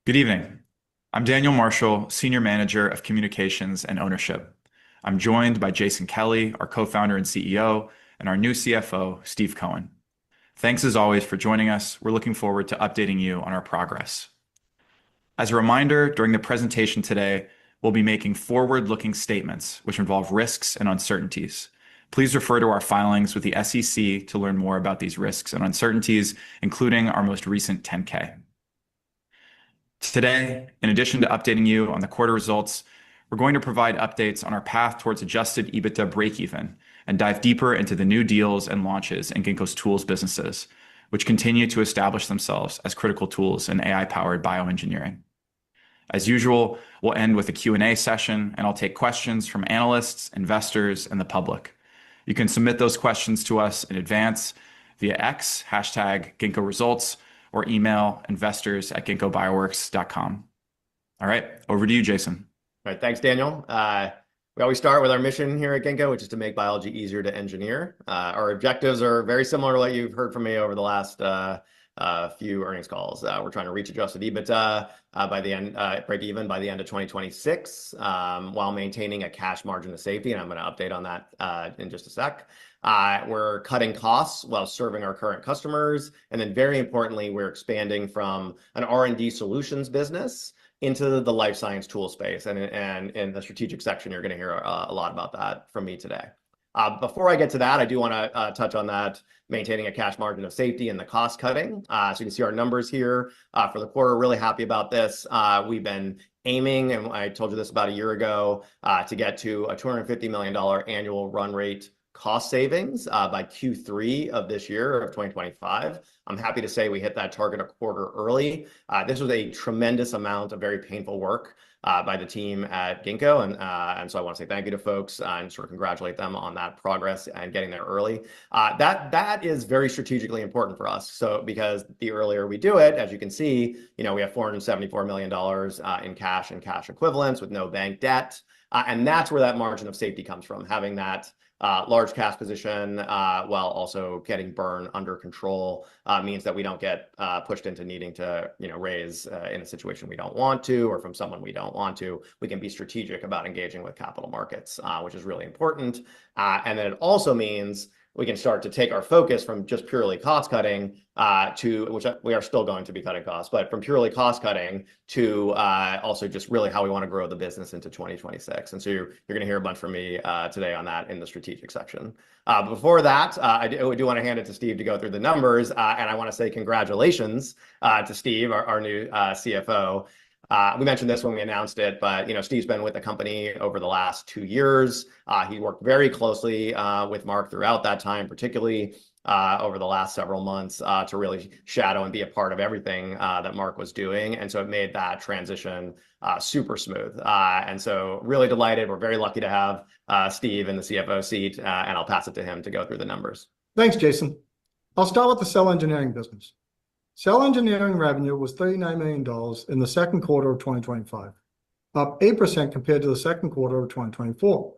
Good evening. I'm Daniel Marshall, Senior Manager of Communications and Ownership. I'm joined by Jason Kelly, our co-founder and CEO, and our new CFO, Steve Cohen. Thanks as always for joining us. We're looking forward to updating you on our progress. As a reminder, during the presentation today, we'll be making forward-looking statements which involve risks and uncertainties. Please refer to our filings with the SEC to learn more about these risks and uncertainties, including our most recent 10-K. Today, in addition to updating you on the quarter results, we're going to provide updates on our path towards adjusted EBITDA breakeven and dive deeper into the new deals and launches in Ginkgo's tools businesses, which continue to establish themselves as critical tools in AI-powered bioengineering. As usual, we'll end with a Q&A session, and I'll take questions from analysts, investors, and the public. You can submit those questions to us in advance via X, #GinkgoResults, or email investors@ginkgobioworks.com. All right, over to you, Jason. All right, thanks, Daniel. We always start with our mission here at Ginkgo, which is to make biology easier to engineer. Our objectives are very similar to what you've heard from me over the last few earnings calls. We're trying to reach adjusted EBITDA break even by the end of 2026, while maintaining a cash margin of safety, and I'm going to update on that in just a sec. We're cutting costs while serving our current customers, and then very importantly, we're expanding from an R&D solutions business into the life science tool space. And in the strategic section, you're going to hear a lot about that from me today. Before I get to that, I do want to touch on that, maintaining a cash margin of safety and the cost cutting. So you can see our numbers here for the quarter. Really happy about this. We've been aiming, and I told you this about a year ago, to get to a $250 million annual run rate cost savings by Q3 of this year, of 2025. I'm happy to say we hit that target a quarter early. This was a tremendous amount of very painful work by the team at Ginkgo, and so I want to say thank you to folks and sort of congratulate them on that progress and getting there early. That is very strategically important for us. So because the earlier we do it, as you can see, we have $474 million in cash and cash equivalents with no bank debt, and that's where that margin of safety comes from. Having that large cash position while also getting burn under control means that we don't get pushed into needing to raise in a situation we don't want to, or from someone we don't want to. We can be strategic about engaging with capital markets, which is really important. And then it also means we can start to take our focus from just purely cost cutting to, which we are still going to be cutting costs, but from purely cost cutting to also just really how we want to grow the business into 2026. And so you're going to hear a bunch from me today on that in the strategic section. Before that, I do want to hand it to Steve to go through the numbers, and I want to say congratulations to Steve, our new CFO. We mentioned this when we announced it, but Steve's been with the company over the last 2 years. He worked very closely with Mark throughout that time, particularly over the last several months, to really shadow and be a part of everything that Mark was doing. And so it made that transition super smooth. And so really delighted. We're very lucky to have Steve in the CFO seat, and I'll pass it to him to go through the numbers. Thanks, Jason. I'll start with the cell engineering business. Cell engineering revenue was $39 million in the second quarter of 2025, up 8% compared to the second quarter of 2024.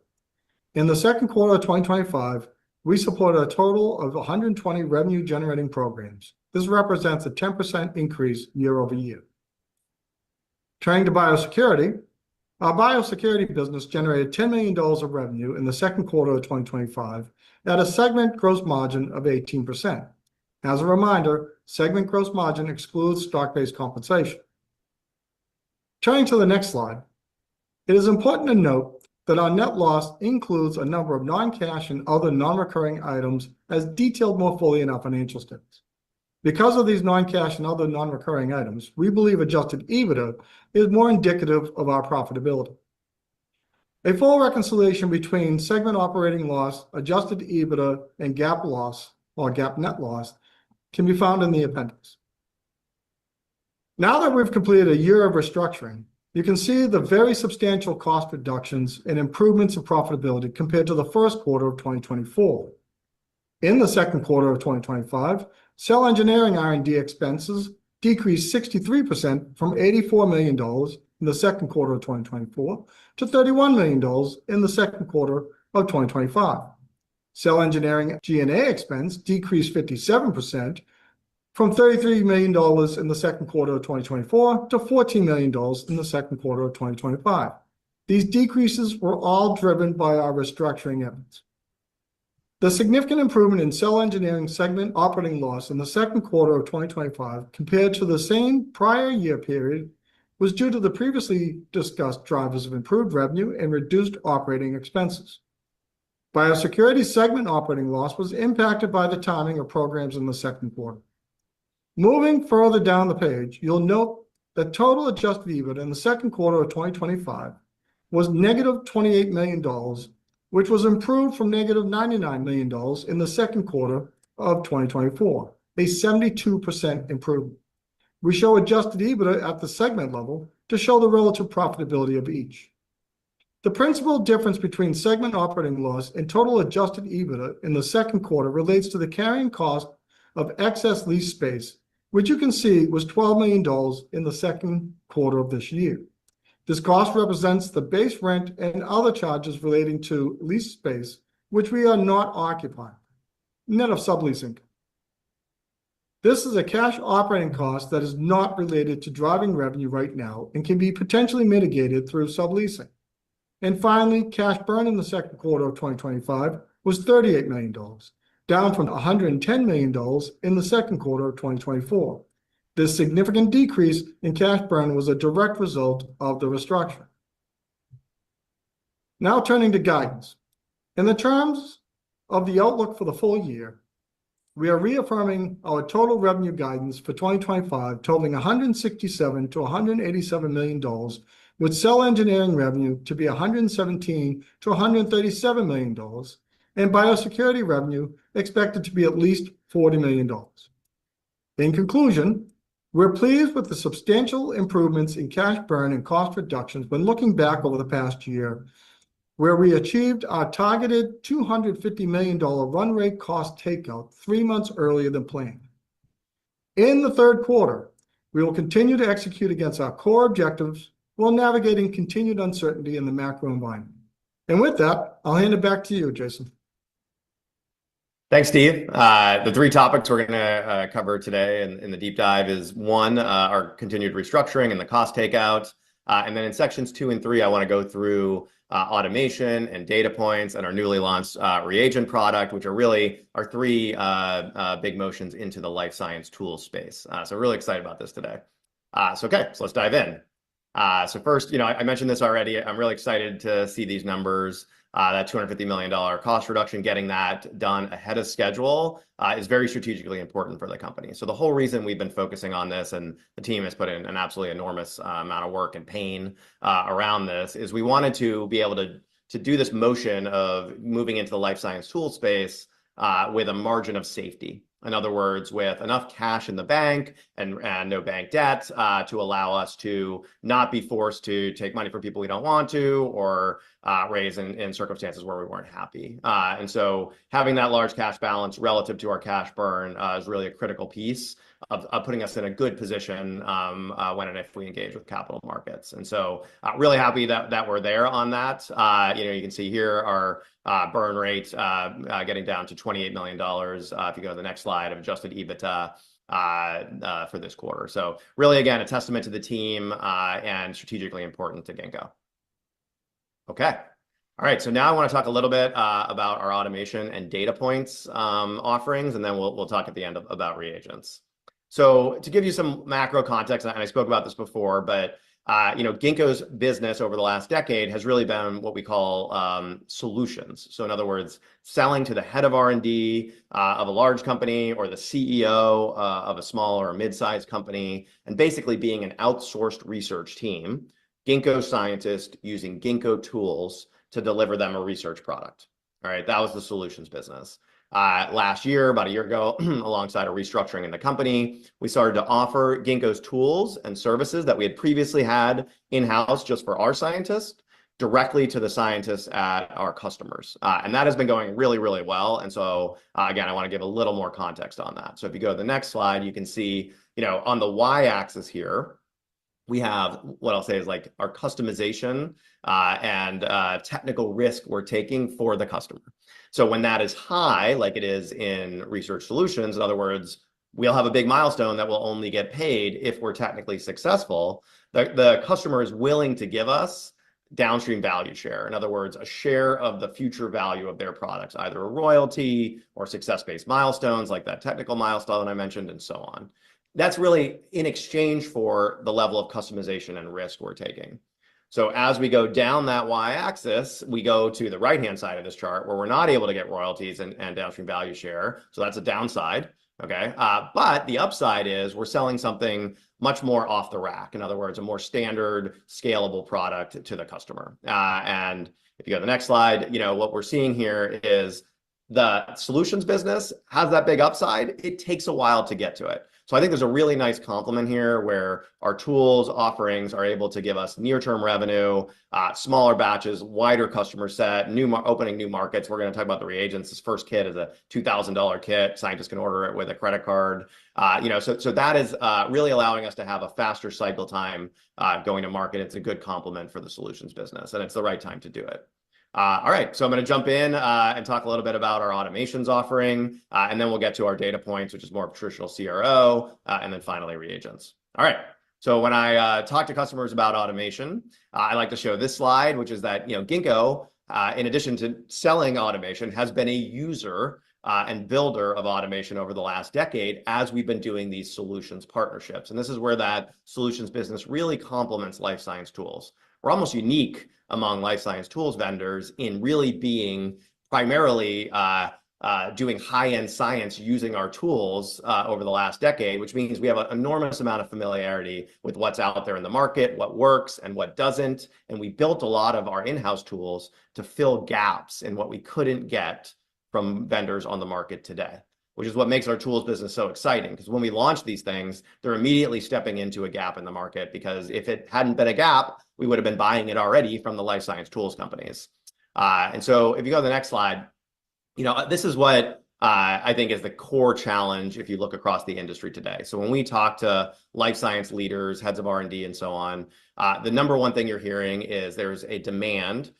In the second quarter of 2025, we supported a total of 120 revenue-generating programs. This represents a 10% increase year over year. Turning to biosecurity, our biosecurity business generated $10 million of revenue in the second quarter of 2025 at a segment gross margin of 18%. As a reminder, segment gross margin excludes stock-based compensation. Turning to the next slide, it is important to note that our net loss includes a number of non-cash and other non-recurring items as detailed more fully in our financial statements. Because of these non-cash and other non-recurring items, we believe adjusted EBITDA is more indicative of our profitability. A full reconciliation between segment operating loss, adjusted EBITDA, and GAAP loss, or GAAP net loss, can be found in the appendix. Now that we've completed a year of restructuring, you can see the very substantial cost reductions and improvements in profitability compared to the first quarter of 2024. In the second quarter of 2025, cell engineering R&D expenses decreased 63% from $84 million in the second quarter of 2024 to $31 million in the second quarter of 2025. Cell engineering G&A expense decreased 57% from $33 million in the second quarter of 2024 to $14 million in the second quarter of 2025. These decreases were all driven by our restructuring efforts. The significant improvement in cell engineering segment operating loss in the second quarter of 2025 compared to the same prior year period was due to the previously discussed drivers of improved revenue and reduced operating expenses. Biosecurity segment operating loss was impacted by the timing of programs in the second quarter. Moving further down the page, you'll note that total adjusted EBITDA in the second quarter of 2025 was negative $28 million, which was improved from negative $99 million in the second quarter of 2024, a 72% improvement. We show adjusted EBITDA at the segment level to show the relative profitability of each. The principal difference between segment operating loss and total adjusted EBITDA in the second quarter relates to the carrying cost of excess lease space, which you can see was $12 million in the second quarter of this year. This cost represents the base rent and other charges relating to lease space, which we are not occupying, net of subleasing. This is a cash operating cost that is not related to driving revenue right now and can be potentially mitigated through subleasing. And finally, cash burn in the second quarter of 2025 was $38 million, down from $110 million in the second quarter of 2024. This significant decrease in cash burn was a direct result of the restructuring. Now turning to guidance. In the terms of the outlook for the full year, we are reaffirming our total revenue guidance for 2025 totaling $167 to $187 million, with cell engineering revenue to be $117 to $137 million, and biosecurity revenue expected to be at least $40 million. In conclusion, we're pleased with the substantial improvements in cash burn and cost reductions when looking back over the past year, where we achieved our targeted $250 million run rate cost takeout 3 months earlier than planned. In the third quarter, we will continue to execute against our core objectives while navigating continued uncertainty in the macro environment. And with that, I'll hand it back to you, Jason. Thanks, Steve. The 3 topics we're going to cover today in the deep dive is 1, our continued restructuring and the cost takeout. And then in sections 2 and 3, I want to go through automation and data points and our newly launched Reagent product, which are really our 3 big motions into the life science tool space. So really excited about this today. So let's dive in. So first, I mentioned this already. I'm really excited to see these numbers. That $250 million cost reduction, getting that done ahead of schedule is very strategically important for the company. So the whole reason we've been focusing on this, and the team has put in an absolutely enormous amount of work and pain around this, is we wanted to be able to do this motion of moving into the life science tool space with a margin of safety. In other words, with enough cash in the bank and no bank debt to allow us to not be forced to take money from people we don't want to, or raise in circumstances where we weren't happy. And so having that large cash balance relative to our cash burn is really a critical piece of putting us in a good position when and if we engage with capital markets. And so really happy that we're there on that. You can see here our burn rate getting down to $28 million, if you go to the next slide, of adjusted EBITDA for this quarter. So really, again, a testament to the team and strategically important to Ginkgo. Okay. All right. So now I want to talk a little bit about our automation and data points offerings, and then we'll talk at the end about reagents. So to give you some macro context, and I spoke about this before, but Ginkgo's business over the last decade has really been what we call solutions. So in other words, selling to the head of R&D of a large company, or the CEO of a small or a mid-sized company, and basically being an outsourced research team, Ginkgo scientists using Ginkgo tools to deliver them a research product. All right, that was the solutions business. Last year, about a year ago, alongside a restructuring in the company, we started to offer Ginkgo's tools and services that we had previously had in-house just for our scientists directly to the scientists at our customers. And that has been going really, really well. And so, again, I want to give a little more context on that. So if you go to the next slide, you can see, on the y-axis here, we have what I'll say is like our customization and technical risk we're taking for the customer. So when that is high, like it is in research solutions, in other words, we'll have a big milestone that will only get paid if we're technically successful. The customer is willing to give us downstream value share. In other words, a share of the future value of their products, either a royalty or success-based milestones like that technical milestone I mentioned, and so on. That's really in exchange for the level of customization and risk we're taking. So as we go down that y-axis, we go to the right-hand side of this chart where we're not able to get royalties and downstream value share. So that's a downside, okay? But the upside is we're selling something much more off the rack. In other words, a more standard, scalable product to the customer. And if you go to the next slide, what we're seeing here is the solutions business has that big upside. It takes a while to get to it. So I think there's a really nice complement here where our tools offerings are able to give us near-term revenue, smaller batches, wider customer set, opening new markets. We're going to talk about the reagents. This first kit is a $2,000 kit. Scientists can order it with a credit card. So that is really allowing us to have a faster cycle time going to market. It's a good complement for the solutions business, and it's the right time to do it. All right, so I'm going to jump in and talk a little bit about our automations offering, and then we'll get to our data points, which is more of a traditional CRO, and then finally reagents. All right, so when I talk to customers about automation, I like to show this slide, which is that Ginkgo, in addition to selling automation, has been a user and builder of automation over the last decade as we've been doing these solutions partnerships. And this is where that solutions business really complements life science tools. We're almost unique among life science tools vendors in really being primarily doing high-end science using our tools over the last decade, which means we have an enormous amount of familiarity with what's out there in the market, what works and what doesn't. And we built a lot of our in-house tools to fill gaps in what we couldn't get from vendors on the market today, which is what makes our tools business so exciting. Because when we launch these things, they're immediately stepping into a gap in the market, because if it hadn't been a gap, we would have been buying it already from the life science tools companies. And so if you go to the next slide, this is what I think is the core challenge if you look across the industry today. So when we talk to life science leaders, heads of R&D, and so on, the number one thing you're hearing is there's a demand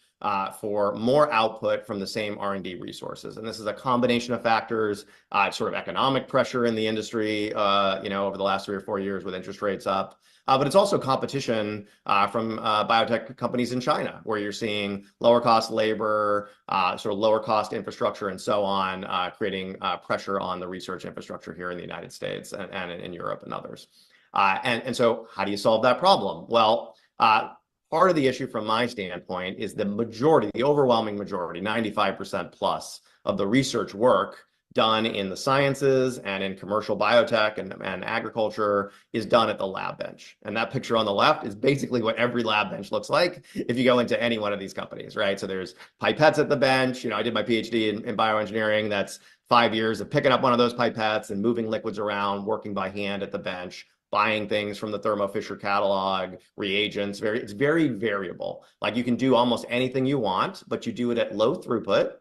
for more output from the same R&D resources. And this is a combination of factors, sort of economic pressure in the industry, over the last 3 or 4 years with interest rates up. But it's also competition from biotech companies in China, where you're seeing lower cost labor, sort of lower cost infrastructure, and so on, creating pressure on the research infrastructure here in the United States and in Europe and others. And so how do you solve that problem? Well, part of the issue from my standpoint is the overwhelming majority, 95% plus of the research work done in the sciences and in commercial biotech and agriculture is done at the lab bench. And that picture on the left is basically what every lab bench looks like if you go into any one of these companies, right? So there's pipettes at the bench. I did my PhD in bioengineering. That's 5 years of picking up one of those pipettes and moving liquids around, working by hand at the bench, buying things from the Thermo Fisher catalog, reagents. It's very variable. Like you can do almost anything you want, but you do it at low throughput.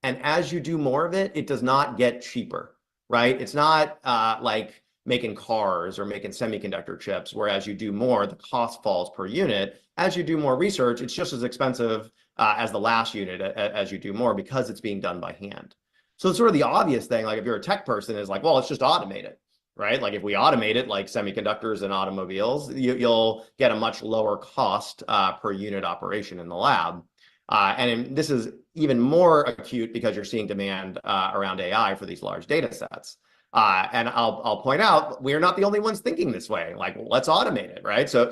And as you do more of it, it does not get cheaper, right? It's not like making cars or making semiconductor chips, where as you do more, the cost falls per unit. As you do more research, it's just as expensive as the last unit as you do more, because it's being done by hand. So sort of the obvious thing, like if you're a tech person, is like, well, let's just automate it, right? Like if we automate it like semiconductors and automobiles, you'll get a much lower cost per unit operation in the lab. And this is even more acute because you're seeing demand around AI for these large data sets. And I'll point out, we're not the only ones thinking this way. Like, well, let's automate it, right? So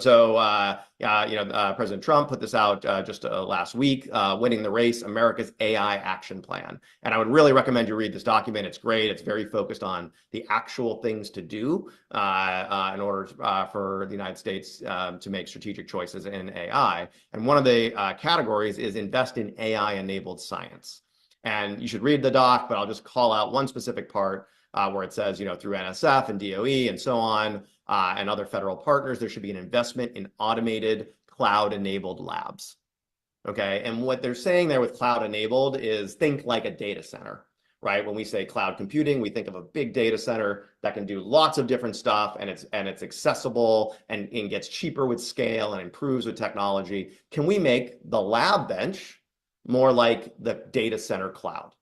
President Trump put this out just last week, Winning the Race, America's AI Action Plan. And I would really recommend you read this document. It's great. It's very focused on the actual things to do in order for the United States to make strategic choices in AI. And one of the categories is invest in AI-enabled science. And you should read the doc, but I'll just call out one specific part where it says, through NSF and DOE and so on, and other federal partners, there should be an investment in automated cloud-enabled labs. Okay, and what they're saying there with cloud-enabled is think like a data center, right? When we say cloud computing, we think of a big data center that can do lots of different stuff, and it's accessible and gets cheaper with scale and improves with technology. Can we make the lab bench more like the data center cloud?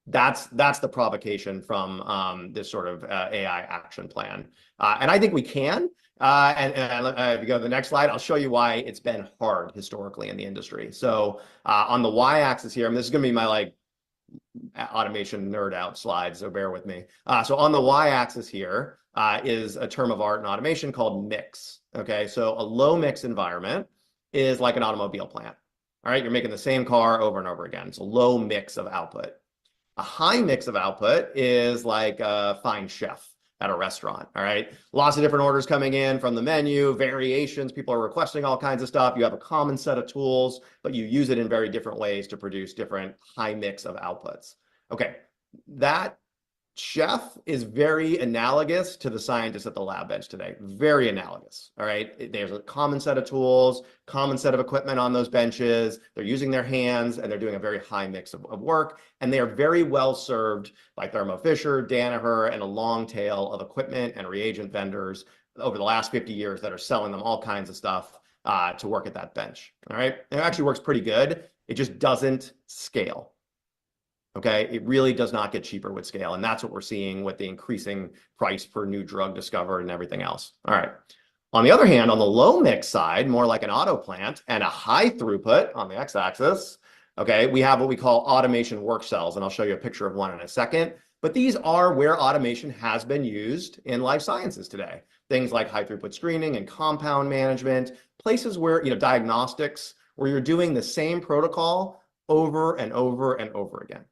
That's the provocation from this sort of AI action plan. And I think we can. If you go to the next slide, I'll show you why it's been hard historically in the industry. So on the y-axis here, and this is going to be my like automation nerd out slide, so bear with me. So on the y-axis here is a term of art in automation called mix. Okay, so a low mix environment is like an automobile plant. All right, you're making the same car over and over again. It's a low mix of output. A high mix of output is like a fine chef at a restaurant. All right, lots of different orders coming in from the menu, variations, people are requesting all kinds of stuff. You have a common set of tools, but you use it in very different ways to produce different high mix of outputs. Okay, that chef is very analogous to the scientists at the lab bench today. Very analogous. All right. There's a common set of tools, common set of equipment on those benches. They're using their hands and they're doing a very high mix of work. And they are very well served by Thermo Fisher, Danaher, and a long tail of equipment and reagent vendors over the last 50 years that are selling them all kinds of stuff to work at that bench. All right. And it actually works pretty good. It just doesn't scale. Okay, it really does not get cheaper with scale. And that's what we're seeing with the increasing price per new drug discovered and everything else. All right. On the other hand, on the low mix side, more like an auto plant and a high throughput on the x-axis, okay, we have what we call automation work cells. And I'll show you a picture of one in a second. But these are where automation has been used in life sciences today. Things like high throughput screening and compound management, places where, diagnostics, where you're doing the same protocol over and over and over again.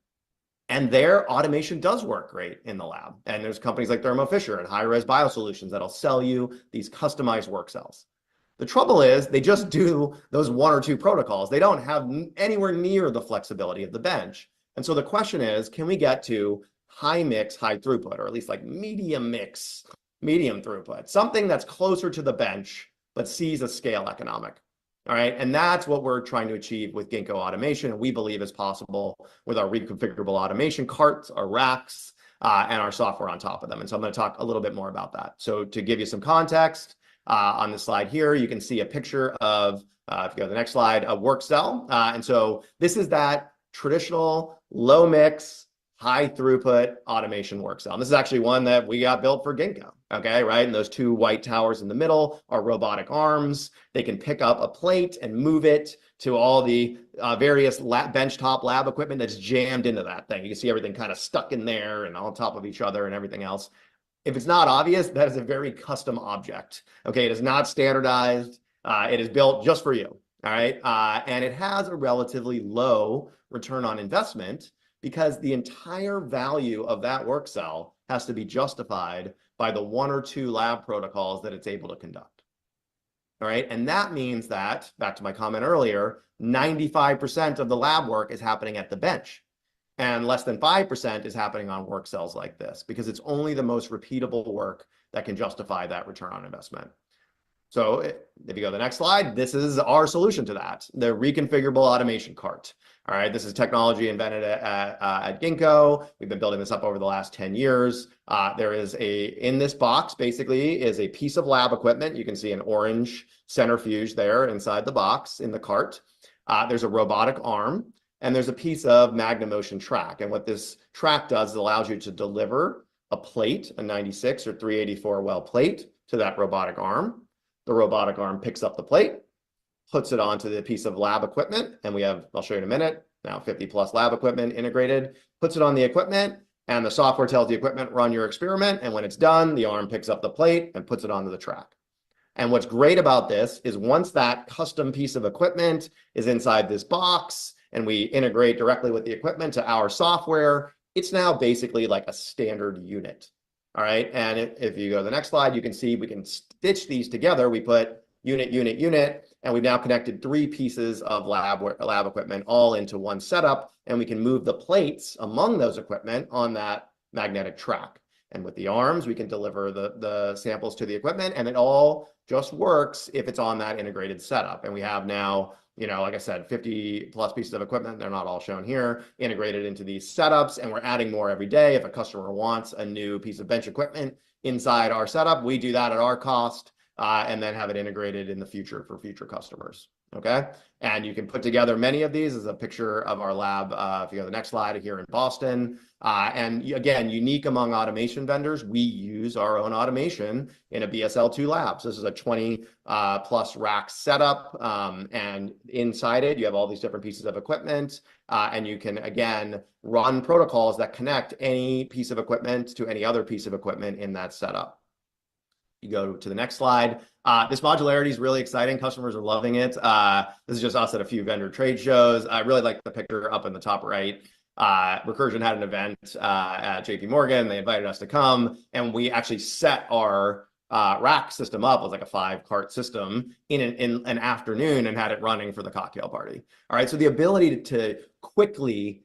And their automation does work great in the lab. And there's companies like Thermo Fisher and High-Res Biosolutions that'll sell you these customized work cells. The trouble is they just do those one or two protocols. They don't have anywhere near the flexibility of the bench. And so the question is, can we get to high mix, high throughput, or at least like medium mix, medium throughput, something that's closer to the bench, but sees a scale economic? All right, and that's what we're trying to achieve with Ginkgo automation, and we believe is possible with our reconfigurable automation carts, our racks, and our software on top of them. And so I'm going to talk a little bit more about that. So to give you some context, on the slide here, you can see a picture of, if you go to the next slide, a work cell. And so this is that traditional low mix, high throughput automation work cell. And this is actually one that we got built for Ginkgo. Okay, right? And those two white towers in the middle are robotic arms. They can pick up a plate and move it to all the various benchtop lab equipment that's jammed into that thing. You can see everything kind of stuck in there and on top of each other and everything else. If it's not obvious, that is a very custom object. Okay, it is not standardized. It is built just for you. All right, and it has a relatively low return on investment because the entire value of that work cell has to be justified by the one or two lab protocols that it's able to conduct. All right, and that means that, back to my comment earlier, 95% of the lab work is happening at the bench, and less than 5% is happening on work cells like this, because it's only the most repeatable work that can justify that return on investment. So if you go to the next slide, this is our solution to that, the reconfigurable automation cart. All right, this is technology invented at Ginkgo. We've been building this up over the last 10 years. In this box, basically, is a piece of lab equipment. You can see an orange centrifuge there inside the box in the cart. There's a robotic arm, and there's a piece of MagnaMotion track. And what this track does is allows you to deliver a plate, a 96 or 384 well plate, to that robotic arm. The robotic arm picks up the plate, puts it onto the piece of lab equipment, and we have, I'll show you in a minute, now 50 plus lab equipment integrated, puts it on the equipment, and the software tells the equipment, run your experiment, and when it's done, the arm picks up the plate and puts it onto the track. And what's great about this is once that custom piece of equipment is inside this box, and we integrate directly with the equipment to our software, it's now basically like a standard unit. All right, and if you go to the next slide, you can see we can stitch these together. We put unit, unit, unit, and we've now connected three pieces of lab equipment all into one setup, and we can move the plates among those equipment on that magnetic track. And with the arms, we can deliver the samples to the equipment, and it all just works if it's on that integrated setup. And we have now, like I said, 50 plus pieces of equipment, they're not all shown here, integrated into these setups, and we're adding more every day. If a customer wants a new piece of bench equipment inside our setup, we do that at our cost, and then have it integrated in the future for future customers. Okay. And you can put together many of these. This is a picture of our lab. If you go to the next slide, here in Boston. And again, unique among automation vendors, we use our own automation in a BSL-2 lab. So this is a 20 plus rack setup. And inside it, you have all these different pieces of equipment. And you can, again, run protocols that connect any piece of equipment to any other piece of equipment in that setup. You go to the next slide. This modularity is really exciting. Customers are loving it. This is just us at a few vendor trade shows. I really like the picture up in the top right. Recursion had an event at JP Morgan. They invited us to come, and we actually set our rack system up. It was like a 5-cart system in an afternoon and had it running for the cocktail party. All right, so the ability to quickly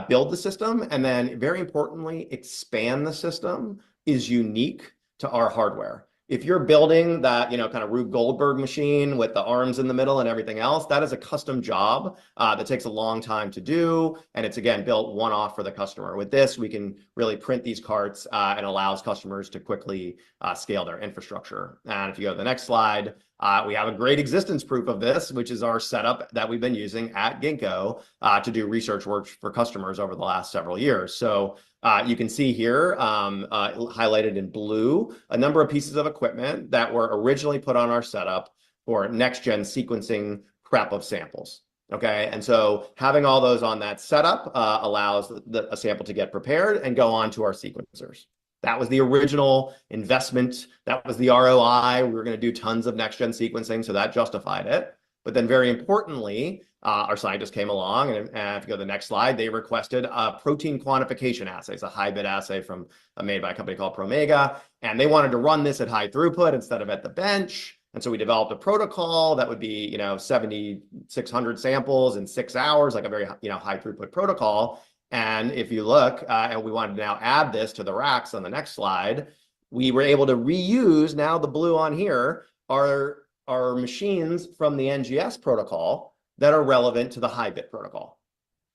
build the system and then, very importantly, expand the system is unique to our hardware. If you're building that, kind of Rube Goldberg machine with the arms in the middle and everything else, that is a custom job that takes a long time to do. And it's, again, built one-off for the customer. With this, we can really print these carts and allows customers to quickly scale their infrastructure. And if you go to the next slide, we have a great existence proof of this, which is our setup that we've been using at Ginkgo to do research work for customers over the last several years. So you can see here, highlighted in blue, a number of pieces of equipment that were originally put on our setup for next-gen sequencing prep of samples. Okay, and so having all those on that setup allows a sample to get prepared and go on to our sequencers. That was the original investment. That was the ROI. We were going to do tons of next-gen sequencing, so that justified it. But then, very importantly, our scientists came along, and if you go to the next slide, they requested a protein quantification assay. It's a high-bit assay made by a company called Promega, and they wanted to run this at high throughput instead of at the bench. And so we developed a protocol that would be, 7,600 samples in 6 hours, like a very, high throughput protocol. And if you look, and we wanted to now add this to the racks on the next slide, we were able to reuse, now the blue on here, our machines from the NGS protocol that are relevant to the high-bit protocol.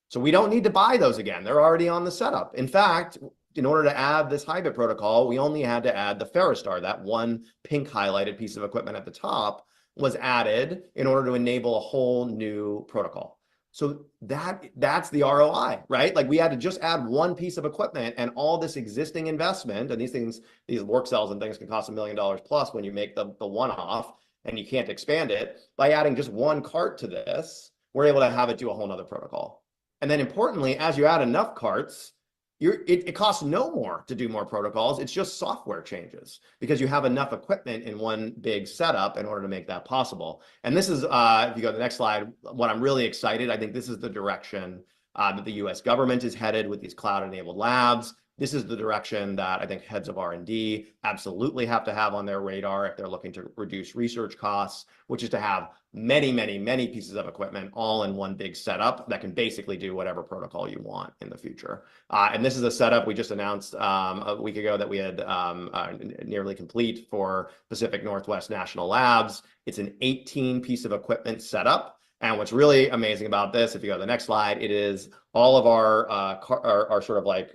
So we don't need to buy those again. They're already on the setup. In fact, in order to add this high-bit protocol, we only had to add the Ferristar, that one pink highlighted piece of equipment at the top was added in order to enable a whole new protocol. So that's the ROI, right? Like, we had to just add one piece of equipment, and all this existing investment, and these work cells and things can cost $1 million plus when you make the one-off, and you can't expand it. By adding just one cart to this, we're able to have it do a whole nother protocol. And then, importantly, as you add enough carts, it costs no more to do more protocols. It's just software changes because you have enough equipment in one big setup in order to make that possible. And this is, if you go to the next slide, what I'm really excited, I think this is the direction that the US government is headed with these cloud-enabled labs. This is the direction that I think heads of R&D absolutely have to have on their radar if they're looking to reduce research costs, which is to have many, many, many pieces of equipment all in one big setup that can basically do whatever protocol you want in the future. And this is a setup we just announced a week ago that we had nearly complete for Pacific Northwest National Labs. It's an 18-piece of equipment setup. And what's really amazing about this, if you go to the next slide, it is all of our sort of like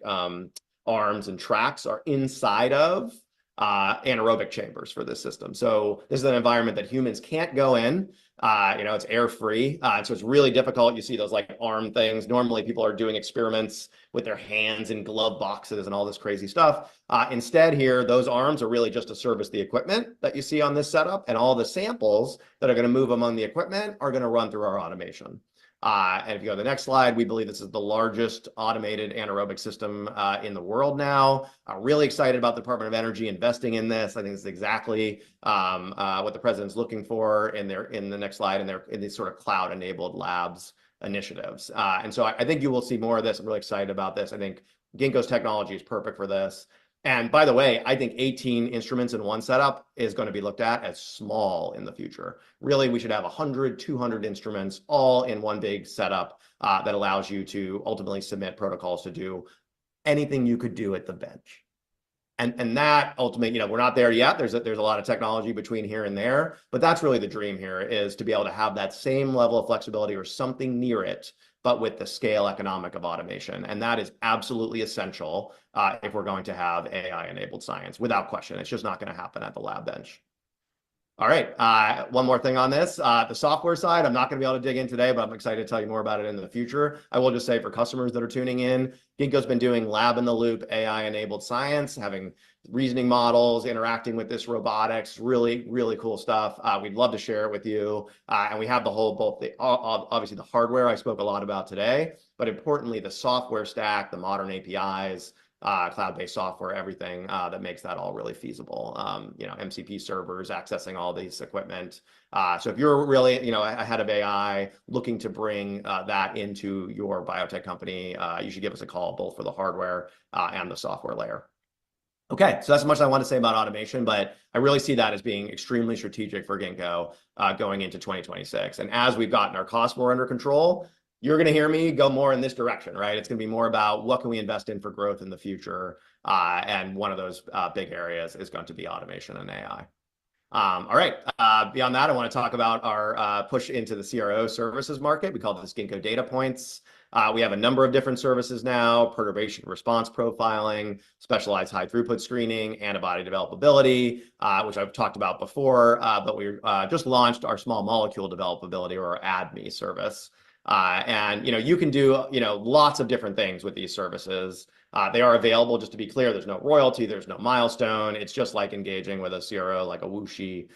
arms and tracks are inside of anaerobic chambers for this system. So this is an environment that humans can't go in. It's air-free, and so it's really difficult. You see those like arm things. Normally, people are doing experiments with their hands in glove boxes and all this crazy stuff. Instead here, those arms are really just to service the equipment that you see on this setup, and all the samples that are going to move among the equipment are going to run through our automation. And if you go to the next slide, we believe this is the largest automated anaerobic system in the world now. Really excited about the Department of Energy investing in this. I think this is exactly what the president's looking for in the next slide in these sort of cloud-enabled labs initiatives. And so I think you will see more of this. I'm really excited about this. I think Ginkgo's technology is perfect for this. And by the way, I think 18 instruments in one setup is going to be looked at as small in the future. Really, we should have 100, 200 instruments all in one big setup that allows you to ultimately submit protocols to do anything you could do at the bench. And that ultimately, we're not there yet. There's a lot of technology between here and there, but that's really the dream here, is to be able to have that same level of flexibility or something near it, but with the scale economic of automation. And that is absolutely essential if we're going to have AI-enabled science, without question. It's just not going to happen at the lab bench. All right. One more thing on this. The software side, I'm not going to be able to dig in today, but I'm excited to tell you more about it in the future. I will just say for customers that are tuning in, Ginkgo's been doing lab-in-the-loop AI-enabled science, having reasoning models, interacting with this robotics, really, really cool stuff. We'd love to share it with you. And we have the whole, obviously the hardware I spoke a lot about today, but importantly, the software stack, the modern APIs, cloud-based software, everything that makes that all really feasible. MCP servers accessing all these equipment. So if you're really, ahead of AI, looking to bring that into your biotech company, you should give us a call, both for the hardware and the software layer. Okay, so that's as much as I want to say about automation, but I really see that as being extremely strategic for Ginkgo going into 2026. And as we've gotten our costs more under control, you're going to hear me go more in this direction, right? It's going to be more about what can we invest in for growth in the future. And one of those big areas is going to be automation and AI. All right, beyond that, I want to talk about our push into the CRO services market. We call this Ginkgo Data Points. We have a number of different services now: perturbation response profiling, specialized high throughput screening, antibody developability, which I've talked about before, but we just launched our small molecule developability, or our ADME service. And you can do lots of different things with these services. They are available, just to be clear, there's no royalty, there's no milestone. It's just like engaging with a CRO like a WuXi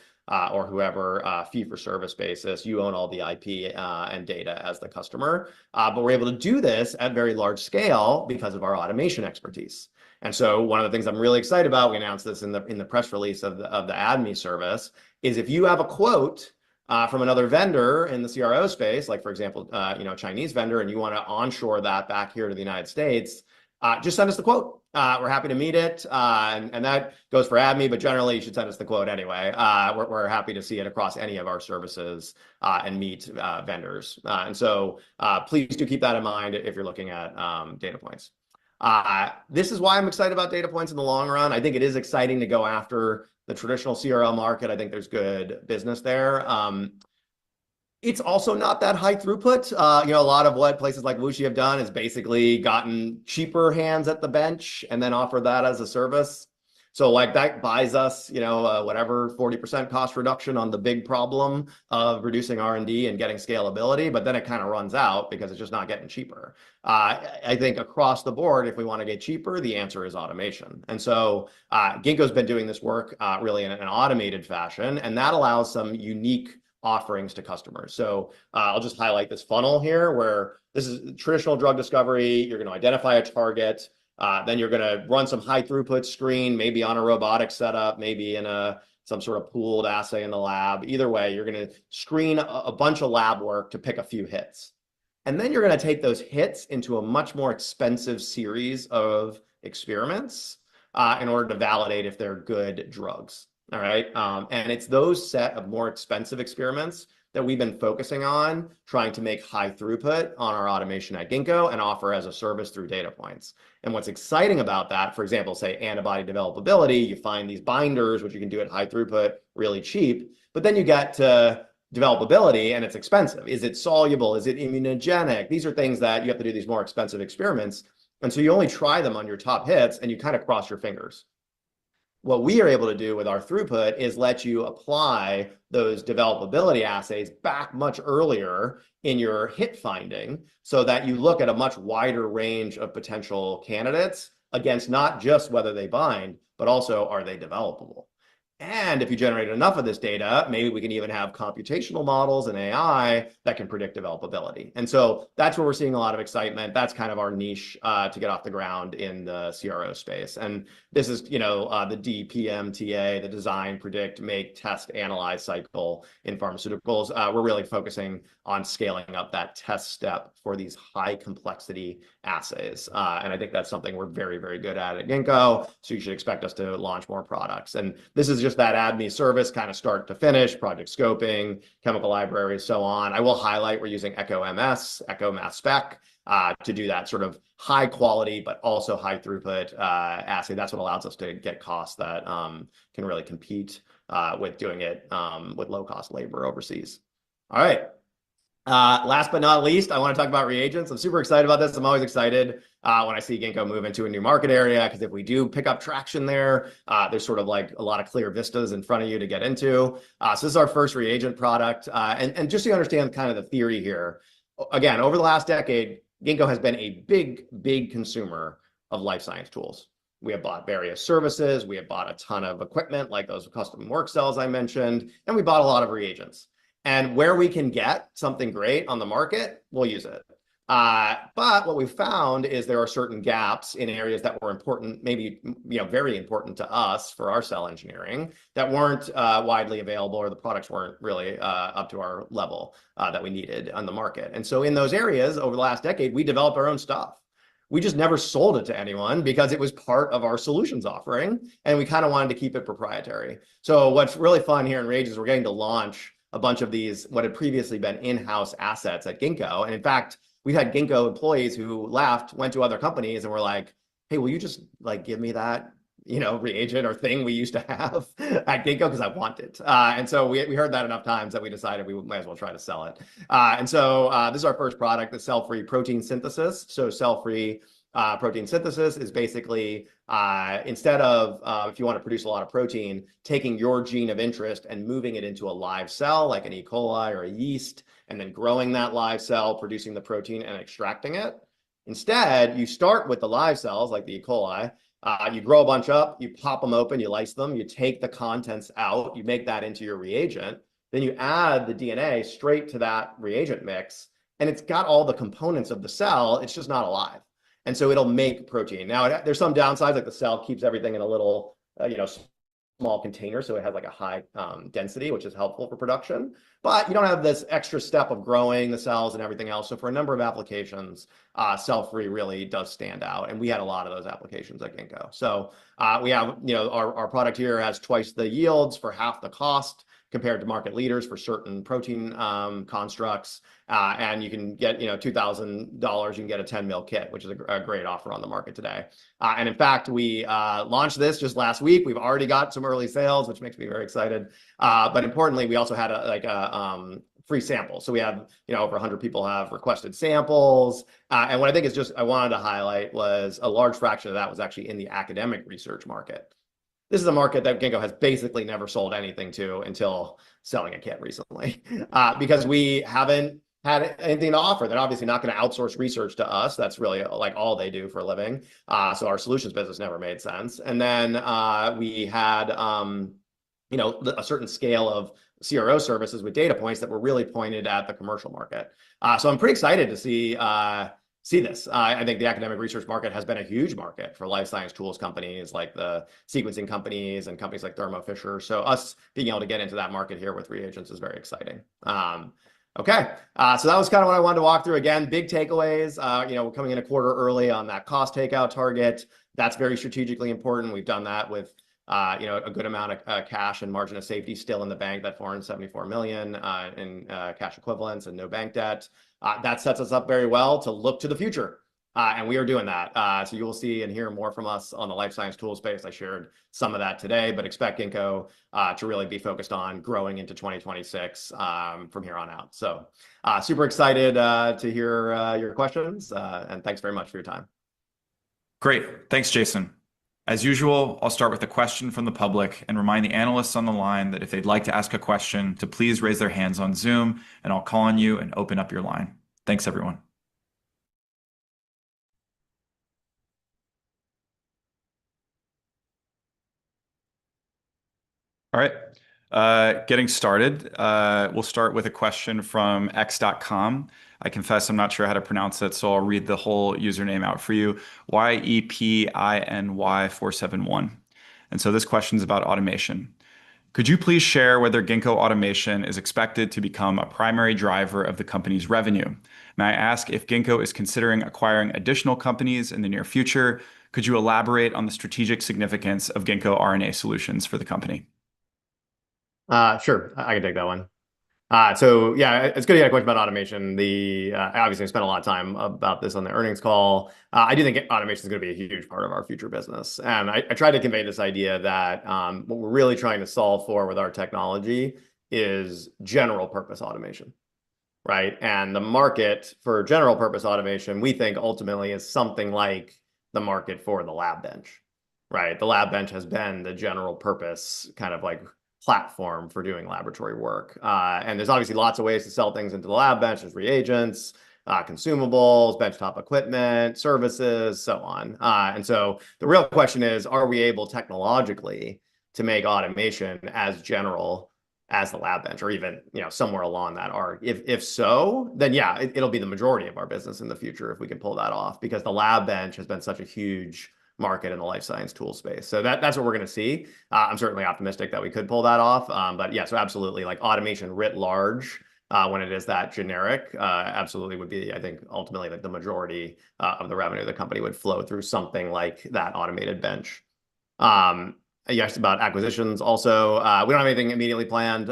or whoever, fee-for-service basis. You own all the IP and data as the customer. But we're able to do this at very large scale because of our automation expertise. And so one of the things I'm really excited about, we announced this in the press release of the ADME service, is if you have a quote from another vendor in the CRO space, like for example, Chinese vendor, and you want to onshore that back here to the United States, just send us the quote. We're happy to meet it. And that goes for ADME, but generally you should send us the quote anyway. We're happy to see it across any of our services and meet vendors. And so please do keep that in mind if you're looking at data points. This is why I'm excited about data points in the long run. I think it is exciting to go after the traditional CRO market. I think there's good business there. It's also not that high throughput. A lot of what places like WuXi have done is basically gotten cheaper hands at the bench and then offer that as a service. So like that buys us, whatever 40% cost reduction on the big problem of reducing R&D and getting scalability, but then it kind of runs out because it's just not getting cheaper. I think across the board, if we want to get cheaper, the answer is automation. And so Ginkgo's been doing this work really in an automated fashion, and that allows some unique offerings to customers. So I'll just highlight this funnel here, where this is traditional drug discovery. You're going to identify a target. Then you're going to run some high throughput screen, maybe on a robotic setup, maybe in some sort of pooled assay in the lab. Either way, you're going to screen a bunch of lab work to pick a few hits. And then you're going to take those hits into a much more expensive series of experiments in order to validate if they're good drugs. All right. And it's those set of more expensive experiments that we've been focusing on, trying to make high throughput on our automation at Ginkgo and offer as a service through data points. And what's exciting about that, for example, say antibody developability, you find these binders, which you can do at high throughput, really cheap, but then you get to developability and it's expensive. Is it soluble? Is it immunogenic? These are things that you have to do these more expensive experiments. And so you only try them on your top hits and you kind of cross your fingers. What we are able to do with our throughput is let you apply those developability assays back much earlier in your hit finding so that you look at a much wider range of potential candidates against not just whether they bind, but also are they developable. And if you generate enough of this data, maybe we can even have computational models and AI that can predict developability. And so that's where we're seeing a lot of excitement. That's kind of our niche to get off the ground in the CRO space. And this is, the DPMTA, the design, predict, make, test, analyze cycle in pharmaceuticals. We're really focusing on scaling up that test step for these high complexity assays. And I think that's something we're very, very good at Ginkgo. So you should expect us to launch more products. And this is just that ADME service, kind of start to finish, project scoping, chemical libraries, so on. I will highlight we're using Echo MS, Echo Mass Spec to do that sort of high quality, but also high throughput assay. That's what allows us to get costs that can really compete with doing it with low cost labor overseas. All right. Last but not least, I want to talk about reagents. I'm super excited about this. I'm always excited when I see Ginkgo move into a new market area, because if we do pick up traction there, there's sort of like a lot of clear vistas in front of you to get into. So this is our first reagent product. And just so you understand kind of the theory here, again, over the last decade, Ginkgo has been a big consumer of life science tools. We have bought various services. We have bought a ton of equipment like those custom work cells I mentioned, and we bought a lot of reagents. And where we can get something great on the market, we'll use it. But what we found is there are certain gaps in areas that were important, maybe very important to us for our cell engineering, that weren't widely available, or the products weren't really up to our level that we needed on the market. And so in those areas, over the last decade, we developed our own stuff. We just never sold it to anyone because it was part of our solutions offering, and we kind of wanted to keep it proprietary. So what's really fun here in Rage is we're getting to launch a bunch of these, what had previously been in-house assets at Ginkgo. And in fact, we've had Ginkgo employees who left, went to other companies, and were like, hey, will you just like give me that, reagent or thing we used to have at Ginkgo, because I want it. And so we heard that enough times that we decided we might as well try to sell it. And so this is our first product, the cell-free protein synthesis. So cell-free protein synthesis is basically, instead of, if you want to produce a lot of protein, taking your gene of interest and moving it into a live cell, like an E. coli or a yeast, and then growing that live cell, producing the protein and extracting it. Instead, you start with the live cells, like the E. coli, you grow a bunch up, you pop them open, you lyse them, you take the contents out, you make that into your reagent, then you add the DNA straight to that reagent mix, and it's got all the components of the cell, it's just not alive. And so it'll make protein. Now, there's some downsides, like the cell keeps everything in a little, small container, so it has like a high density, which is helpful for production. But you don't have this extra step of growing the cells and everything else. So for a number of applications, cell-free really does stand out. And we had a lot of those applications at Ginkgo. So we have, our product here has twice the yields for half the cost compared to market leaders for certain protein constructs. And you can get, $2,000, you can get a 10 mil kit, which is a great offer on the market today. And in fact, we launched this just last week. We've already got some early sales, which makes me very excited. But importantly, we also had a free sample. So we have, over 100 people have requested samples. And what I think is just, I wanted to highlight was a large fraction of that was actually in the academic research market. This is a market that Ginkgo has basically never sold anything to until selling a kit recently, because we haven't had anything to offer. They're obviously not going to outsource research to us. That's really like all they do for a living. So our solutions business never made sense. And then we had, a certain scale of CRO services with data points that were really pointed at the commercial market. So I'm pretty excited to see this. I think the academic research market has been a huge market for life science tools companies like the sequencing companies and companies like Thermo Fisher. So us being able to get into that market here with reagents is very exciting. Okay, so that was kind of what I wanted to walk through. Again, big takeaways. We're coming in a quarter early on that cost takeout target. That's very strategically important. We've done that with a good amount of cash and margin of safety still in the bank, that $474 million in cash equivalents and no bank debt. That sets us up very well to look to the future. And we are doing that. So you will see and hear more from us on the life science tool space. I shared some of that today, but expect Ginkgo to really be focused on growing into 2026 from here on out. So super excited to hear your questions, and thanks very much for your time. Great. Thanks, Jason. As usual, I'll start with a question from the public and remind the analysts on the line that if they'd like to ask a question, to please raise their hands on Zoom, and I'll call on you and open up your line. Thanks, everyone. All right, getting started. We'll start with a question from x.com. I confess I'm not sure how to pronounce it, so I'll read the whole username out for you. YEPINY471. And so this question is about automation. Could you please share whether Ginkgo automation is expected to become a primary driver of the company's revenue? May I ask if Ginkgo is considering acquiring additional companies in the near future? Could you elaborate on the strategic significance of Ginkgo RNA solutions for the company? Sure, I can take that one. So yeah, it's good you had a question about automation. Obviously I spent a lot of time about this on the earnings call. I do think automation is going to be a huge part of our future business. And I tried to convey this idea that what we're really trying to solve for with our technology is general purpose automation. right? And the market for general purpose automation, we think ultimately is something like the market for the lab bench, right? The lab bench has been the general purpose kind of like platform for doing laboratory work. And there's obviously lots of ways to sell things into the lab bench. There's reagents, consumables, benchtop equipment, services, so on. And so the real question is, are we able technologically to make automation as general as the lab bench, or even somewhere along that arc? If so, then yeah, it'll be the majority of our business in the future if we can pull that off, because the lab bench has been such a huge market in the life science tool space. So that's what we're going to see. I'm certainly optimistic that we could pull that off. But yeah, so absolutely, like automation writ large, when it is that generic, absolutely would be, I think, ultimately like the majority of the revenue of the company would flow through something like that automated bench. You asked about acquisitions also. We don't have anything immediately planned.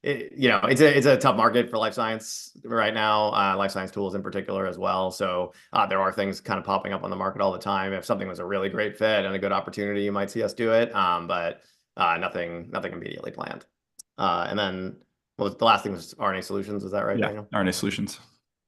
It's a tough market for life science right now, life science tools in particular as well. So there are things kind of popping up on the market all the time. If something was a really great fit and a good opportunity, you might see us do it. But nothing immediately planned. And then the last thing was RNA Solutions. Is that right, Daniel? RNA Solutions.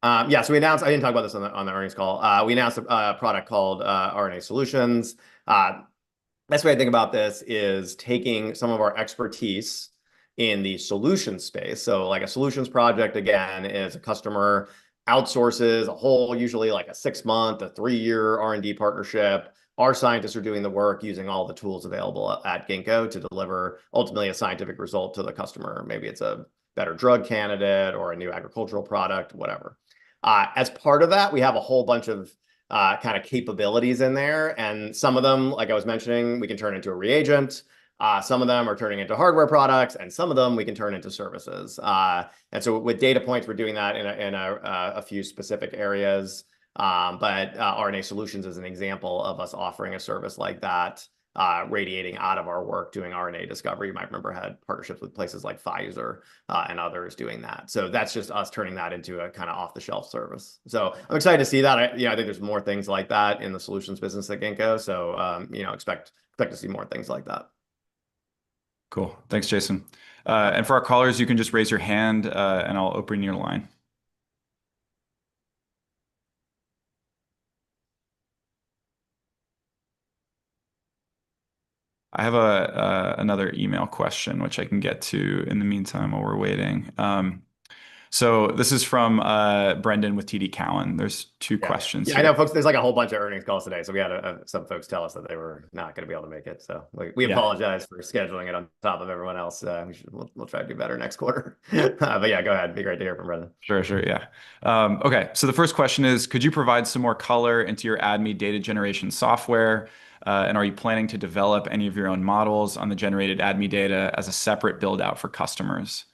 Yeah, so we announced, I didn't talk about this on the earnings call. We announced a product called RNA Solutions. Best way I think about this is taking some of our expertise in the solution space. So like a solutions project, again, is a customer outsources a whole, usually like a 6-month, a 3-year R&D partnership. Our scientists are doing the work using all the tools available at Ginkgo to deliver ultimately a scientific result to the customer. Maybe it's a better drug candidate or a new agricultural product, whatever. As part of that, we have a whole bunch of kind of capabilities in there. And some of them, like I was mentioning, we can turn into a reagent. Some of them are turning into hardware products, and some of them we can turn into services. And so with data points, we're doing that in a few specific areas. But RNA Solutions is an example of us offering a service like that, radiating out of our work doing RNA discovery. You might remember had partnerships with places like Pfizer and others doing that. So that's just us turning that into a kind of off-the-shelf service. So I'm excited to see that. I think there's more things like that in the solutions business at Ginkgo. So expect to see more things like that. Cool. Thanks, Jason. And for our callers, you can just raise your hand and I'll open your line. I have another email question, which I can get to in the meantime while we're waiting. So this is from Brendan with TD Cowen. There's two questions Yeah, here. I know, folks. There's like a whole bunch of earnings calls today, so we had some folks tell us that they were not going to be able to make it. So we apologize for scheduling it on top of everyone else. We'll try to do better next quarter. But yeah, go ahead. It'd be great to hear from Brendan. Sure, yeah. Okay, so the first question is, could you provide some more color into your ADME data generation software? And are you planning to develop any of your own models on the generated ADME data as a separate build out for customers?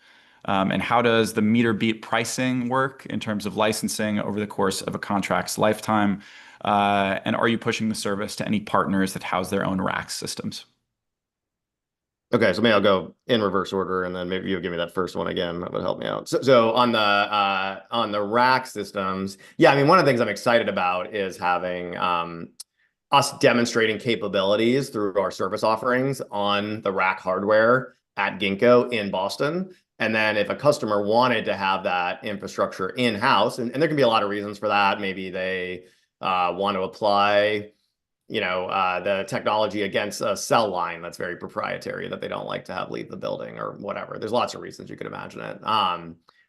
And how does the meter beat pricing work in terms of licensing over the course of a contract's lifetime? And are you pushing the service to any partners that house their own rack systems? Okay, so maybe I'll go in reverse order, and then maybe you'll give me that first one again. That would help me out. So on the rack systems, yeah, I mean, one of the things I'm excited about is having us demonstrating capabilities through our service offerings on the rack hardware at Ginkgo in Boston. And then if a customer wanted to have that infrastructure in-house, and there can be a lot of reasons for that. Maybe they want to apply the technology against a cell line that's very proprietary that they don't like to have leave the building or whatever. There's lots of reasons you could imagine it.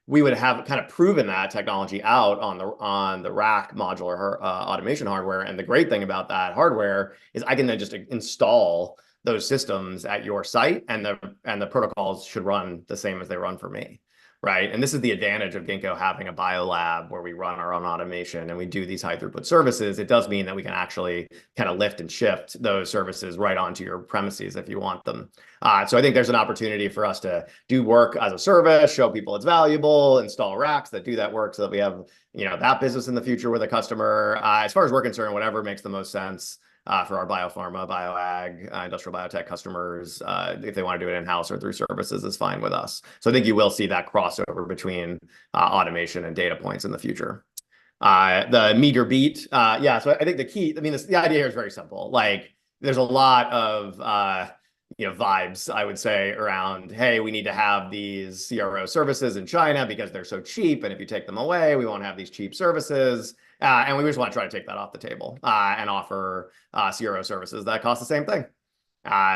We would have kind of proven that technology out on the rack modular automation hardware. And the great thing about that hardware is I can then just install those systems at your site, and the protocols should run the same as they run for me. Right. And this is the advantage of Ginkgo having a biolab where we run our own automation and we do these high throughput services. It does mean that we can actually kind of lift and shift those services right onto your premises if you want them. So I think there's an opportunity for us to do work as a service, show people it's valuable, install racks that do that work so that we have, that business in the future with a customer. As far as we're concerned, whatever makes the most sense for our biopharma, bioag, industrial biotech customers, if they want to do it in-house or through services, is fine with us. So I think you will see that crossover between automation and data points in the future. The meter beat, yeah. So I think the idea here is very simple. Like, there's a lot of vibes, I would say, around, hey, we need to have these CRO services in China because they're so cheap, and if you take them away, we won't have these cheap services. And we just want to try to take that off the table and offer CRO services that cost the same thing.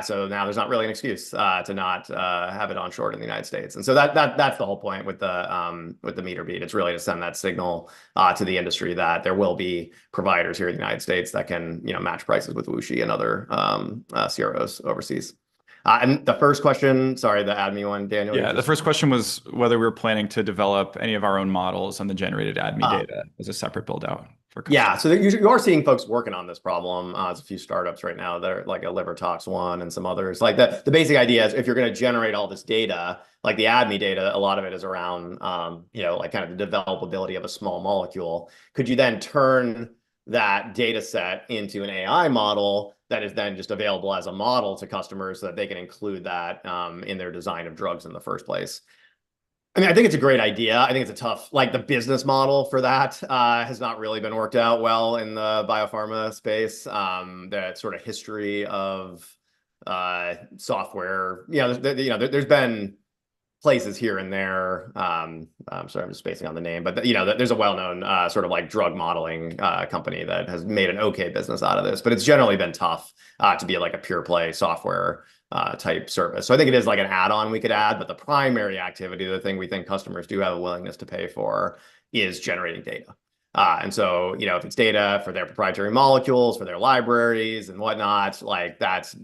So now there's not really an excuse to not have it onshored in the United States. And so that's the whole point with the meter bead. It's really to send that signal to the industry that there will be providers here in the United States that can match prices with Wuxi and other CROs overseas. And the first question, sorry, the ADME one, Daniel. Yeah, the first question was whether we were planning to develop any of our own models on the generated ADME data as a separate build out for customers. Yeah, so you are seeing folks working on this problem. There's a few startups right now that are like a liver tox one and some others. Like the basic idea is if you're going to generate all this data, like the ADME data, a lot of it is around, like kind of the developability of a small molecule. Could you then turn that data set into an AI model that is then just available as a model to customers so that they can include that in their design of drugs in the first place? I mean, I think it's a great idea. I think it's a tough, like the business model for that has not really been worked out well in the biopharma space. The sort of history of software, there's been places here and there. I'm sorry, I'm just spacing on the name, but there's a well-known sort of like drug modeling company that has made an okay business out of this, but it's generally been tough to be like a pure play software type service. So I think it is like an add-on we could add, but the primary activity, the thing we think customers do have a willingness to pay for is generating data. And so, if it's data for their proprietary molecules, for their libraries and whatnot, like that's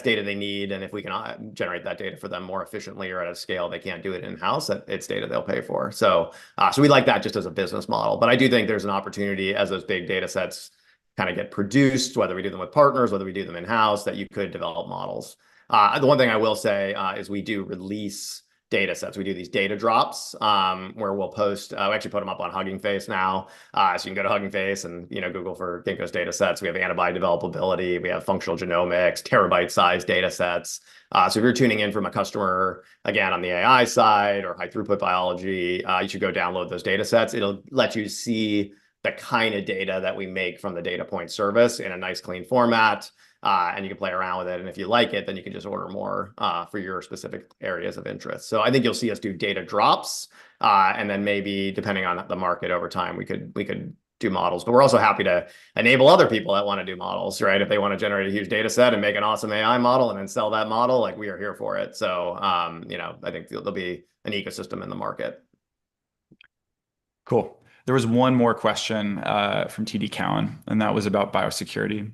data they need. And if we can generate that data for them more efficiently or at a scale they can't do it in-house, it's data they'll pay for. So we like that just as a business model. But I do think there's an opportunity as those big data sets kind of get produced, whether we do them with partners, whether we do them in-house, that you could develop models. The one thing I will say is we do release data sets. We do these data drops where we'll post, we actually put them up on Hugging Face now. So you can go to Hugging Face and Google for Ginkgo's data sets. We have antibody developability. We have functional genomics, terabyte-sized data sets. So if you're tuning in from a customer, again, on the AI side or high throughput biology, you should go download those data sets. It'll let you see the kind of data that we make from the data point service in a nice, clean format. And you can play around with it. And if you like it, then you can just order more for your specific areas of interest. So I think you'll see us do data drops. And then maybe depending on the market over time, we could do models. But we're also happy to enable other people that want to do models, right? If they want to generate a huge data set and make an awesome AI model and then sell that model, like we are here for it. So, I think there'll be an ecosystem in the market. Cool. There was one more question from TD Cowen, and that was about biosecurity.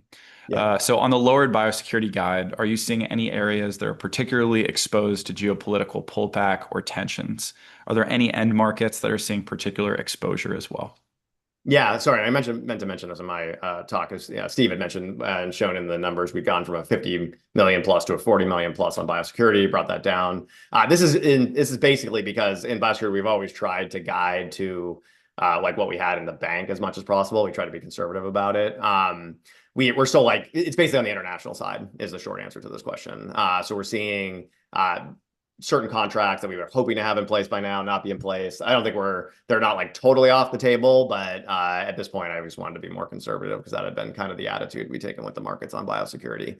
Yeah. So on the lowered biosecurity guide, are you seeing any areas that are particularly exposed to geopolitical pullback or tensions? Are there any end markets that are seeing particular exposure as well? Yeah, sorry, I meant to mention this in my talk. As Steve had mentioned and shown in the numbers, we've gone from a 50 million plus to a 40 million plus on biosecurity, brought that down. This is basically because in biosecurity, we've always tried to guide to like what we had in the bank as much as possible. We try to be conservative about it. We're still like, it's basically on the international side is the short answer to this question. So we're seeing certain contracts that we were hoping to have in place by now not be in place. I don't think they're not like totally off the table, but at this point, I just wanted to be more conservative because that had been kind of the attitude we've taken with the markets on biosecurity.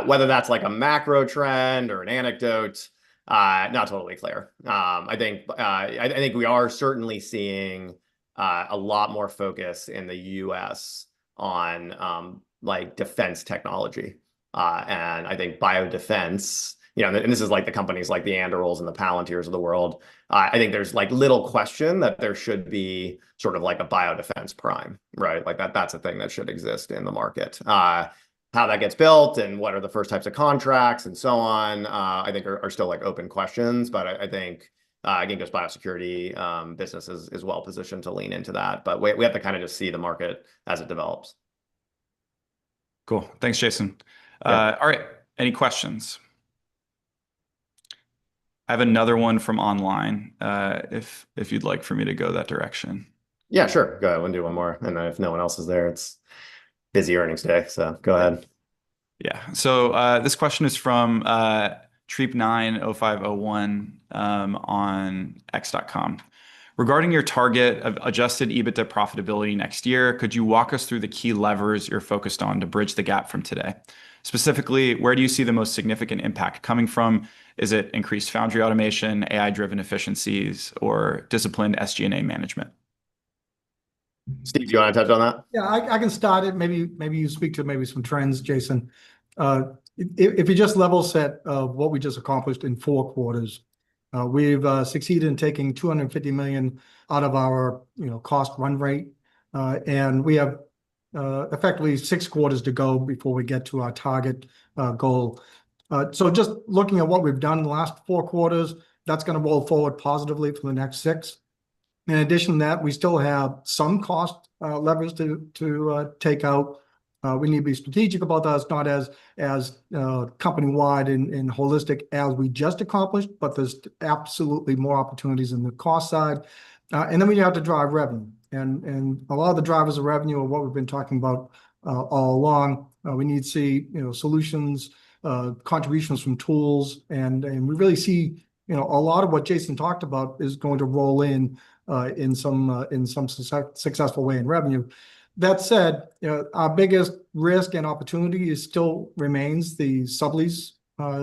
Whether that's like a macro trend or an anecdote, not totally clear. I think we are certainly seeing a lot more focus in the US on like defense technology. And I think biodefense, and this is like the companies like the Andurils and the Palantirs of the world. I think there's like little question that there should be sort of like a biodefense prime, right? Like that's a thing that should exist in the market. How that gets built and what are the first types of contracts and so on, I think are still like open questions. But I think Ginkgo's biosecurity business is well positioned to lean into that. But we have to kind of just see the market as it develops. Cool. Thanks, Jason. Yeah. All right. Any questions? I have another one from online, if you'd like for me to go that direction. Yeah, sure. Go ahead. We'll do one more. And then if no one else is there, it's busy earnings day. So go ahead. Yeah. So this question is from Treep90501 on x.com. Regarding your target of adjusted EBITDA profitability next year, could you walk us through the key levers you're focused on to bridge the gap from today? Specifically, where do you see the most significant impact coming from? Is it increased foundry automation, AI-driven efficiencies, or disciplined SG&A management? Steve, do you want to touch on that? Yeah, I can start it. Maybe you speak to maybe some trends, Jason. If you just level set what we just accomplished in 4 quarters, we've succeeded in taking $250 million out of our cost run rate, and we have effectively 6 quarters to go before we get to our target goal. So just looking at what we've done in the last 4 quarters, that's going to roll forward positively for the next 6. In addition to that, we still have some cost levers to take out. We need to be strategic about that. It's not as company-wide and holistic as we just accomplished, but there's absolutely more opportunities in the cost side. And then we have to drive revenue. And a lot of the drivers of revenue are what we've been talking about all along. We need to see solutions, contributions from tools, and we really see a lot of what Jason talked about is going to roll in some successful way in revenue. That said, our biggest risk and opportunity still remains the sublease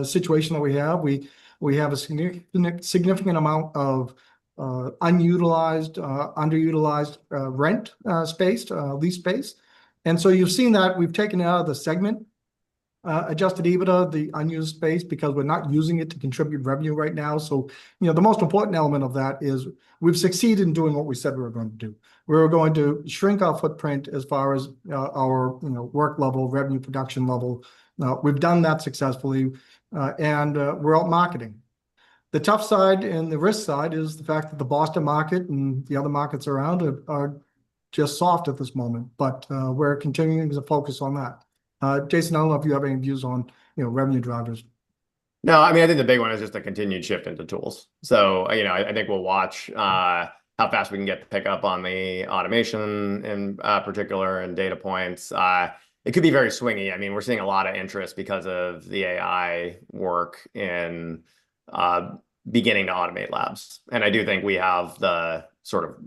situation that we have. We have a significant amount of unutilized, underutilized rent space, lease space. And so you've seen that we've taken it out of the segment adjusted EBITDA, the unused space, because we're not using it to contribute revenue right now. So, the most important element of that is we've succeeded in doing what we said we were going to do. We were going to shrink our footprint as far as our work level, revenue production level. We've done that successfully, and we're out marketing. The tough side and the risk side is the fact that the Boston market and the other markets around are just soft at this moment, but we're continuing to focus on that. Jason, I don't know if you have any views on revenue drivers. No, I mean, I think the big one is just a continued shift into tools. So, I think we'll watch how fast we can get the pickup on the automation in particular and data points. It could be very swingy. I mean, we're seeing a lot of interest because of the AI work in beginning to automate labs. And I do think we have the sort of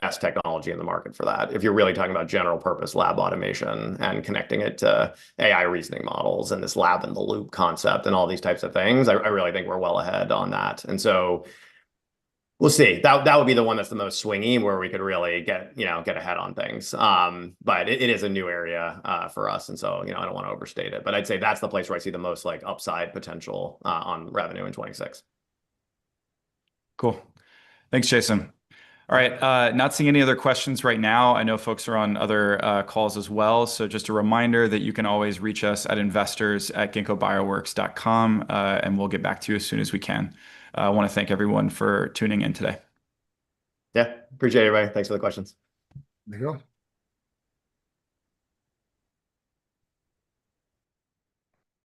best technology in the market for that. If you're really talking about general purpose lab automation and connecting it to AI reasoning models and this lab in the loop concept and all these types of things, I really think we're well ahead on that. And so we'll see. That would be the one that's the most swingy, where we could really get ahead on things. But it is a new area for us, and so I don't want to overstate it. But I'd say that's the place where I see the most upside potential on revenue in 26. Cool. Thanks, Jason. All right, not seeing any other questions right now. I know folks are on other calls as well. So just a reminder that you can always reach us at investors@ginkgobioworks.com, and we'll get back to you as soon as we can. I want to thank everyone for tuning in today. Yeah, appreciate it, everybody. Thanks for the questions. There you go.